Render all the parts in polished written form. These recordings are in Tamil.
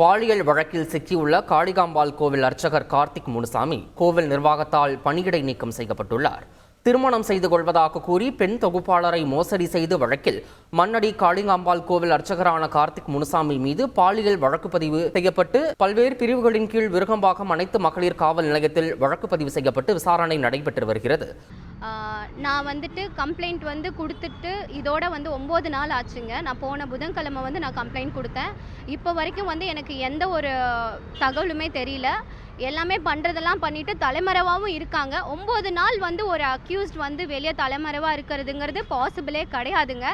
பாலியல் வழக்கில் சிக்கியுள்ள காளிகாம்பாள் கோவில் அர்ச்சகர் கார்த்திக் முனுசாமி கோவில் நிர்வாகத்தால் பணியிடை நீக்கம் செய்யப்பட்டுள்ளார். திருமணம் செய்து கொள்வதாக கூறி பெண் தொகுப்பாளரை மோசடி செய்த வழக்கில் மண்ணடி காளிகாம்பாள் கோவில் அர்ச்சகரான கார்த்திக் முனுசாமி மீது பாலியல் வழக்கு பதிவு செய்யப்பட்டு பல்வேறு பிரிவுகளின் கீழ் விருகம்பாக்கம் அனைத்து மகளிர் காவல் நிலையத்தில் வழக்கு பதிவு செய்யப்பட்டு விசாரணை நடைபெற்று வருகிறது. நான் கம்ப்ளைண்ட் கொடுத்துட்டு இதோட 9 நாள் ஆச்சுங்க. நான் போன புதன்கிழமை நான் கம்ப்ளைண்ட் கொடுத்தேன். இப்போ வரைக்கும் எனக்கு எந்த ஒரு தகவலுமே தெரியல. எல்லாமே பண்ணுறதெல்லாம் பண்ணிவிட்டு தலைமறைவாகவும் இருக்காங்க. 9 நாள் ஒரு அக்யூஸ்ட் வெளியே தலைமறைவாக இருக்கிறதுங்கிறது பாசிபிளே கிடையாதுங்க.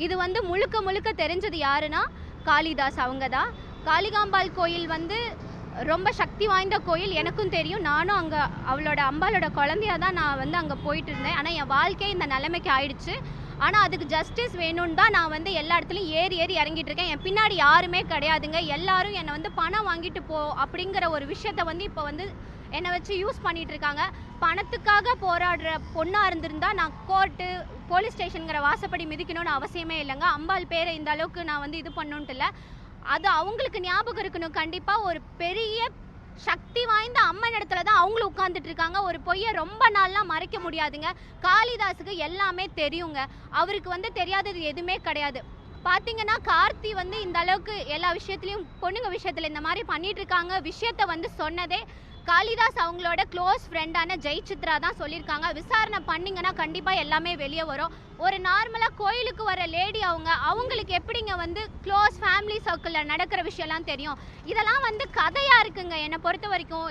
இது முழுக்க முழுக்க தெரிஞ்சது யாருன்னா காளிதாஸ் அவங்க தான். காளிகாம்பாள் கோயில் ரொம்ப சக்தி வாய்ந்த கோயில், எனக்கும் தெரியும். நானும் அங்கே அவளோட அம்பாலோட குழந்தையாக தான் நான் அங்கே போயிட்டு இருந்தேன். ஆனால் என் வாழ்க்கை இந்த நிலைமைக்கு ஆயிடுச்சு. ஆனால் அதுக்கு ஜஸ்டிஸ் வேணும்னு தான் நான் எல்லா இடத்துலையும் ஏறி இறங்கிட்டு இருக்கேன். என் பின்னாடி யாருமே கிடையாதுங்க. எல்லாரும் என்னை பணம் வாங்கிட்டு போ அப்படிங்கிற ஒரு விஷயத்த இப்போ என்னை வச்சு யூஸ் பண்ணிட்டு இருக்காங்க. பணத்துக்காக போராடுற பொண்ணாக இருந்திருந்தா நான் கோர்ட்டு போலீஸ் ஸ்டேஷனுங்கிற வாசப்படி மிதிக்கணும்னு அவசியமே இல்லைங்க. அம்பாள் பேரை இந்த அளவுக்கு நான் இது பண்ணணுன்ட்டு இல்லை. அது அவங்களுக்கு ஞாபகம் இருக்கணும். கண்டிப்பாக ஒரு பெரிய சக்தி வாய்ந்த அம்மன் இடத்துல தான் அவங்களும் உட்கார்ந்துட்டு இருக்காங்க. ஒரு பொய்யை ரொம்ப நாள்லாம் மறைக்க முடியாதுங்க. காளிதாஸுக்கு எல்லாமே தெரியுங்க. அவருக்கு தெரியாதது எதுவுமே கிடையாது. பார்த்தீங்கன்னா கார்த்தி இந்த அளவுக்கு எல்லா விஷயத்துலையும் பொண்ணுங்க விஷயத்தில் இந்த மாதிரி பண்ணிட்டு இருக்காங்க விஷயத்த சொன்னதே காளிதாஸ் அவங்களோட க்ளோஸ் ஃப்ரெண்டான ஜெயசித்ரா தான் சொல்லியிருக்காங்க. விசாரணை பண்ணிங்கன்னா கண்டிப்பாக எல்லாமே வெளியே வரும். ஒரு நார்மலாக கோயிலுக்கு வர லேடி அவங்களுக்கு எப்படிங்க க்ளோஸ் ஃபேமிலி சர்க்கிளில் நடக்கிற விஷயம்லாம் தெரியும். இதெல்லாம் கதையாக இருக்குங்க. என்னை பொறுத்த வரைக்கும்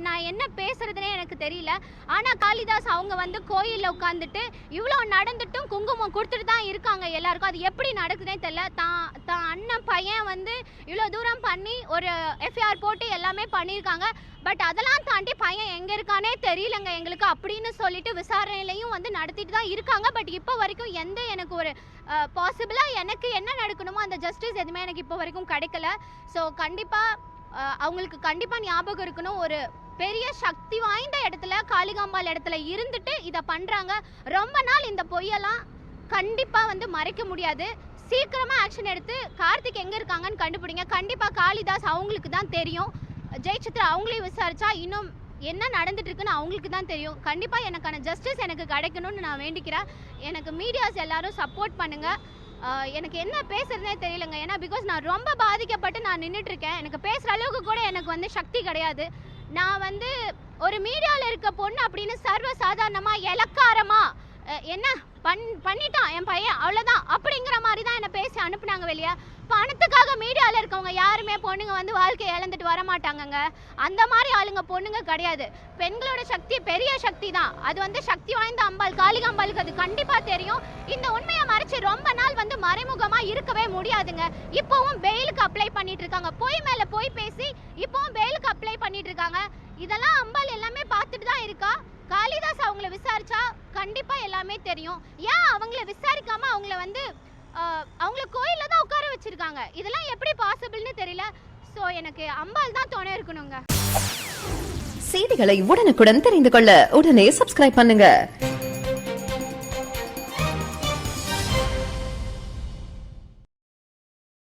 நான் என்ன பேசுறதுனே எனக்கு தெரியல. ஆனால் காளிதாஸ் அவங்க கோயிலில் உட்காந்துட்டு இவ்வளோ நடந்துட்டும் குங்குமம் கொடுத்துட்டு தான் இருக்காங்க எல்லாருக்கும். அது எப்படி நடக்குதுன்னே தெரியல. தான் அண்ணன் பையன் இவ்வளோ தூரம் பண்ணி ஒரு எஃப்ஐஆர் போட்டு எல்லாமே பண்ணியிருக்காங்க. பட் அதெல்லாம் தாண்டி பையன் எங்கே இருக்கானே தெரியலங்க எங்களுக்கு அப்படின்னு சொல்லிட்டு விசாரணையிலையும் நடத்திட்டு தான் இருக்காங்க. பட் இப்போ வரைக்கும் எனக்கு ஒரு பாசிபிளாக எனக்கு என்ன நடக்கணுமோ அந்த ஜஸ்டிஸ் எதுவுமே எனக்கு இப்போ வரைக்கும் கிடைக்கல. ஸோ கண்டிப்பாக அவங்களுக்கு கண்டிப்பாக ஞாபகம் இருக்கணும். ஒரு பெரிய சக்தி வாய்ந்த இடத்துல காளிகாம்பாள் இடத்துல இருந்துட்டு இதை பண்ணுறாங்க. ரொம்ப நாள் இந்த பொய்யெல்லாம் கண்டிப்பாக மறைக்க முடியாது. சீக்கிரமாக ஆக்ஷன் எடுத்து கார்த்திக் எங்கே இருக்காங்கன்னு கண்டுபிடிங்க. கண்டிப்பாக காளிதாஸ் அவங்களுக்கு தான் தெரியும். ஜெயசித்ரா அவங்களையும் விசாரிச்சா இன்னும் என்ன நடந்துட்டு இருக்குன்னு அவங்களுக்கு தான் தெரியும். கண்டிப்பாக எனக்கான ஜஸ்டிஸ் எனக்கு கிடைக்கணும்னு நான் வேண்டிக்கிறேன். எனக்கு மீடியாஸ் எல்லாரும் சப்போர்ட் பண்ணுங்கள். எனக்கு என்ன பேசுறதுனே தெரியலங்க. ஏன்னா பிகாஸ் நான் ரொம்ப பாதிக்கப்பட்டு நான் நின்றுட்டுருக்கேன். எனக்கு பேசுகிற அளவுக்கு கூட எனக்கு சக்தி கிடையாது. நான் ஒரு மீடியாவில் இருக்க பொண்ணு அப்படின்னு சர்வ சாதாரணமாக இலக்காரமாக என்ன பண்ணிட்டான் என் பையன் அவ்வளோதான் அப்படிங்கிற மாதிரி தான் என்னை பேசி அனுப்புனாங்க வெளியே. பணத்துக்காக மீடியாவில் இருக்கவங்க யாருமே பொண்ணுங்க வாழ்க்கையை இழந்துட்டு வரமாட்டாங்கங்க. அந்த மாதிரி ஆளுங்க பொண்ணுங்க கிடையாது. பெண்களோட சக்தி பெரிய சக்தி தான். அது சக்தி வாய்ந்த அம்பாள் காளிகாம்பாளுக்கு அது கண்டிப்பாக தெரியும். இந்த உண்மையை மறைச்சு ரொம்ப நாள் மறைமுகமாக இருக்கவே முடியாதுங்க. இப்போவும் பெயிலுக்கு அப்ளை பண்ணிட்டு இருக்காங்க. பொய் மேலே பொய் பேசி இப்போவும் பெயிலுக்கு அப்ளை பண்ணிட்டு இருக்காங்க. இதெல்லாம் அம்பாள் எல்லாமே பார்த்துட்டு தான் இருக்கா. காளிதாஸ் அவங்கள விசாரிச்சா கண்டிப்பா எல்லாமே தெரியும். ஏன் அவங்கள விசாரிக்காம அவங்கள அவங்கள கோயில்ல தான் உட்கார வச்சிருக்காங்க. இதெல்லாம் எப்படி பாசிபிள்னு தெரியல. சோ எனக்கு அம்பாள் தான் துணை இருக்கணுங்க. செய்திகளை உடனுக்குடன் தெரிந்து கொள்ள உடனே சப்ஸ்கிரைப் பண்ணுங்க.